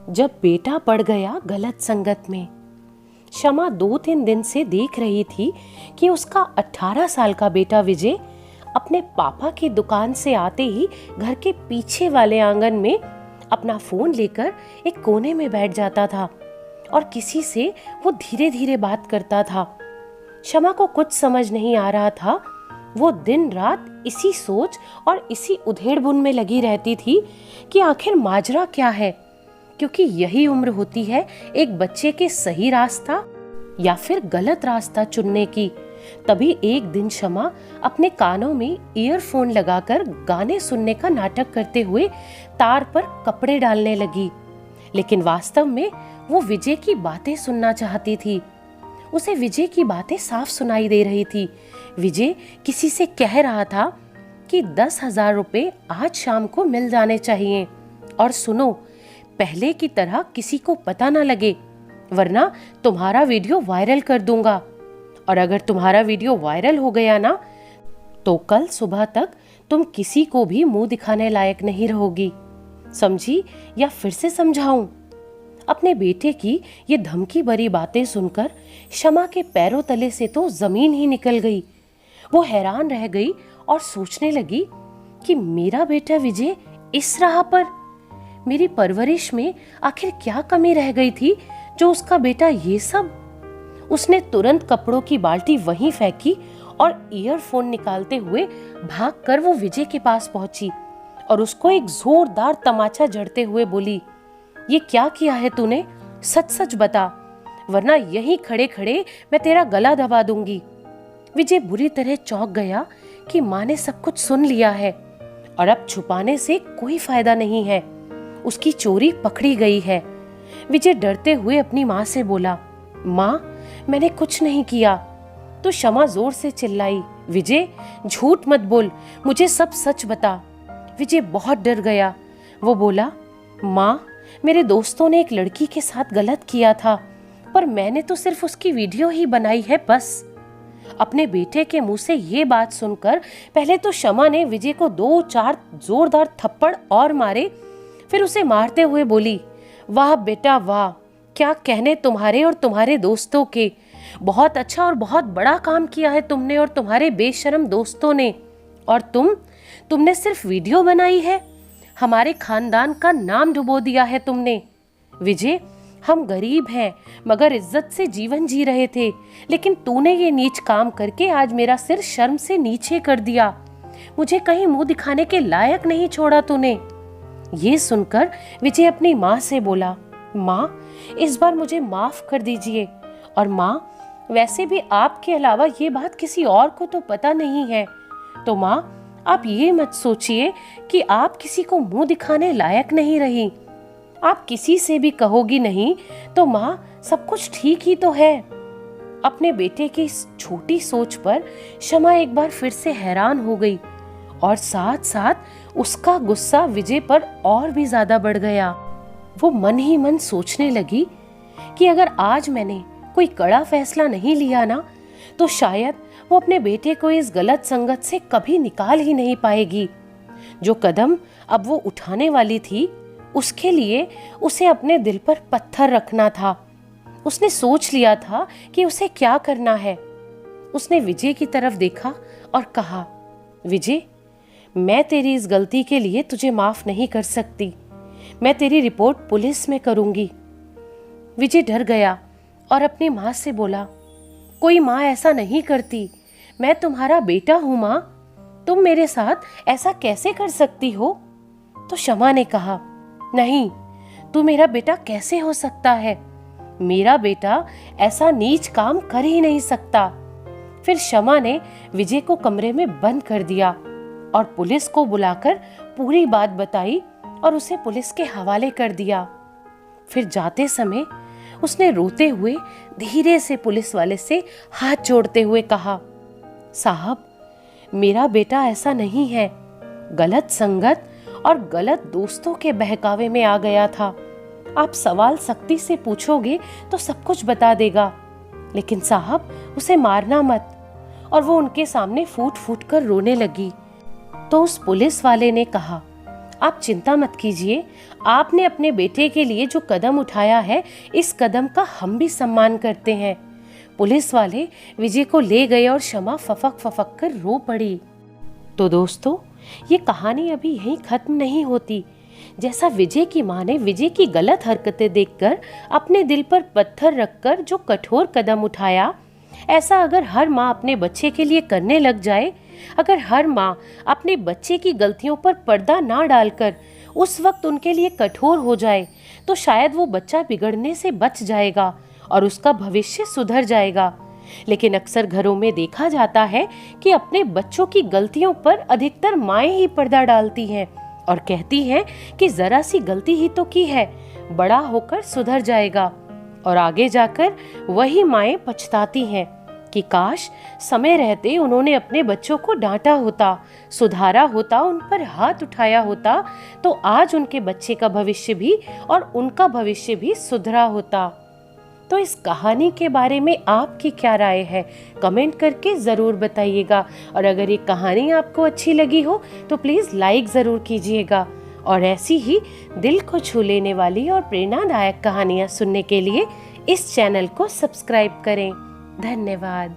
जब बेटा पड़ गया गलत संगत में। शमा 2-3 दिन से देख रही थी कि उसका 18 साल का बेटा विजय अपने पापा की दुकान से आते ही घर के पीछे वाले आंगन में अपना फोन लेकर एक कोने में बैठ जाता था और किसी से वो धीरे धीरे बात करता था। शमा को कुछ समझ नहीं आ रहा था। वो दिन रात इसी सोच और इसी उधेड़-बुन में लगी रहती थी कि आखिर माजरा क्या है, क्योंकि यही उम्र होती है एक बच्चे के सही रास्ता या फिर गलत रास्ता चुनने की। तभी एक दिन शमा अपने कानों में ईयरफोन लगाकर गाने सुनने का नाटक करते हुए तार पर कपड़े डालने लगी, लेकिन वास्तव में वो विजय की बातें सुनना चाहती थी। उसे विजय की बातें साफ सुनाई दे रही थी। विजय किसी से कह रहा था कि 10,000 रुपए आज शाम को मिल जाने चाहिए, और सुनो, पहले की तरह किसी को पता ना लगे, वरना तुम्हारा वीडियो वायरल कर दूंगा, और अगर तुम्हारा वीडियो वायरल हो गया ना तो कल सुबह तक तुम किसी को भी मुंह दिखाने लायक नहीं रहोगी, समझी या फिर से समझाऊं? अपने बेटे की ये धमकी भरी बातें सुनकर शमा के पैरों तले से तो जमीन ही निकल गई। वो हैरान रह गई और सोचने लगी कि मेरा बेटा विजय इस राह पर, मेरी परवरिश में आखिर क्या कमी रह गई थी जो उसका बेटा ये सब। उसने तुरंत कपड़ों की बाल्टी वहीं फेंकी और ईयरफोन निकालते हुए भागकर वो विजय के पास पहुंची और उसको एक जोरदार तमाचा जड़ते हुए बोली, ये क्या किया है तूने? सच सच बता, वरना यहीं खड़े खड़े मैं तेरा गला दबा दूंगी। विजय बुरी तरह चौंक गया कि माँ ने सब कुछ सुन लिया है और अब छुपाने से कोई फायदा नहीं है, उसकी चोरी पकड़ी गई है। विजय डरते हुए अपनी माँ से बोला, माँ, मैंने कुछ नहीं किया। तो शमा जोर से चिल्लाई, विजय झूठ मत बोल, मुझे सब सच बता। विजय बहुत डर गया। वो बोला, माँ, मेरे दोस्तों ने एक लड़की के साथ गलत किया था, पर मैंने तो सिर्फ उसकी वीडियो ही बनाई है बस। अपने बेटे के मुंह से ये बात सुनकर पहले तो शमा ने विजय को 2-4 जोरदार थप्पड़ और मारे, फिर उसे मारते हुए बोली, वाह बेटा वाह, क्या कहने तुम्हारे और तुम्हारे दोस्तों के। बहुत अच्छा और बहुत बड़ा काम किया है तुमने और तुम्हारे बेशरम दोस्तों ने। और तुमने सिर्फ वीडियो बनाई है, हमारे खानदान का नाम डुबो दिया है तुमने। विजय, हम गरीब हैं मगर इज्जत से जीवन जी रहे थे, लेकिन तूने ये नीच काम करके आज मेरा सिर शर्म से नीचे कर दिया। मुझे कहीं मुंह दिखाने के लायक नहीं छोड़ा तूने। ये सुनकर विजय अपनी माँ से बोला, माँ, इस बार मुझे माफ कर दीजिए, और माँ, वैसे भी आपके अलावा ये बात किसी और को तो पता नहीं है, तो माँ, आप ये मत सोचिए कि आप किसी को मुंह दिखाने लायक नहीं रही। आप किसी से भी कहोगी नहीं तो माँ, सब कुछ ठीक ही तो है। अपने बेटे की इस छोटी सोच पर शमा एक बार फिर से हैरान हो गई और साथ साथ उसका गुस्सा विजय पर और भी ज्यादा बढ़ गया। वो मन ही मन सोचने लगी कि अगर आज मैंने कोई कड़ा फैसला नहीं लिया ना, तो शायद वो अपने बेटे को इस गलत संगत से कभी निकाल ही नहीं पाएगी। जो कदम अब वो उठाने वाली थी, उसके लिए उसे अपने दिल पर पत्थर रखना था। उसने सोच लिया था कि उसे क्या करना है। उसने विजय की तरफ देखा और कहा, विजय, मैं तेरी इस गलती के लिए तुझे माफ नहीं कर सकती। मैं तेरी रिपोर्ट पुलिस में करूंगी। विजय डर गया और अपनी माँ से बोला, कोई माँ ऐसा नहीं करती। मैं तुम्हारा बेटा हूं माँ, तुम मेरे साथ ऐसा कैसे कर सकती हो? तो शमा ने कहा, नहीं, तू मेरा बेटा कैसे हो सकता है? मेरा बेटा ऐसा नीच काम कर ही नहीं सकता। फिर शमा ने विजय को कमरे में बंद कर दिया और पुलिस को बुलाकर पूरी बात बताई और उसे पुलिस के हवाले कर दिया। फिर जाते समय उसने रोते हुए धीरे से पुलिस वाले से हाथ जोड़ते हुए कहा, साहब, मेरा बेटा ऐसा नहीं है, गलत संगत और गलत दोस्तों के बहकावे में आ गया था। आप सवाल सख्ती से पूछोगे तो सब कुछ बता देगा, लेकिन साहब, उसे मारना मत। और वो उनके सामने फूट फूट कर रोने लगी। तो उस पुलिस वाले ने कहा, आप चिंता मत कीजिए, आपने अपने बेटे के लिए जो कदम उठाया है, इस कदम का हम भी सम्मान करते हैं। पुलिस वाले विजय को ले गए और शमा फफक फफक कर रो पड़ी। तो दोस्तों, ये कहानी अभी यहीं खत्म नहीं होती। जैसा विजय की माँ ने विजय की गलत हरकतें देखकर अपने दिल पर पत्थर रखकर जो कठोर कदम उठाया, ऐसा अगर हर माँ अपने बच्चे के लिए करने लग जाए, अगर हर माँ अपने बच्चे की गलतियों पर पर्दा ना डालकर उस वक्त उनके लिए कठोर हो जाए, तो शायद वो बच्चा बिगड़ने से बच जाएगा और उसका भविष्य सुधर जाएगा। लेकिन अक्सर घरों में देखा जाता है कि अपने बच्चों की गलतियों पर अधिकतर माएं ही पर्दा डालती हैं और कहती हैं कि जरा सी गलती ही तो की है, बड़ा होकर सुधर जाएगा। और आगे जाकर वही माएं पछताती हैं कि काश समय रहते उन्होंने अपने बच्चों को डांटा होता, सुधारा होता, उन पर हाथ उठाया होता, तो आज उनके बच्चे का भविष्य भी और उनका भविष्य भी सुधरा होता। तो इस कहानी के बारे में आपकी क्या राय है, कमेंट करके ज़रूर बताइएगा। और अगर ये कहानी आपको अच्छी लगी हो तो प्लीज़ लाइक ज़रूर कीजिएगा। और ऐसी ही दिल को छू लेने वाली और प्रेरणादायक कहानियाँ सुनने के लिए इस चैनल को सब्सक्राइब करें। धन्यवाद।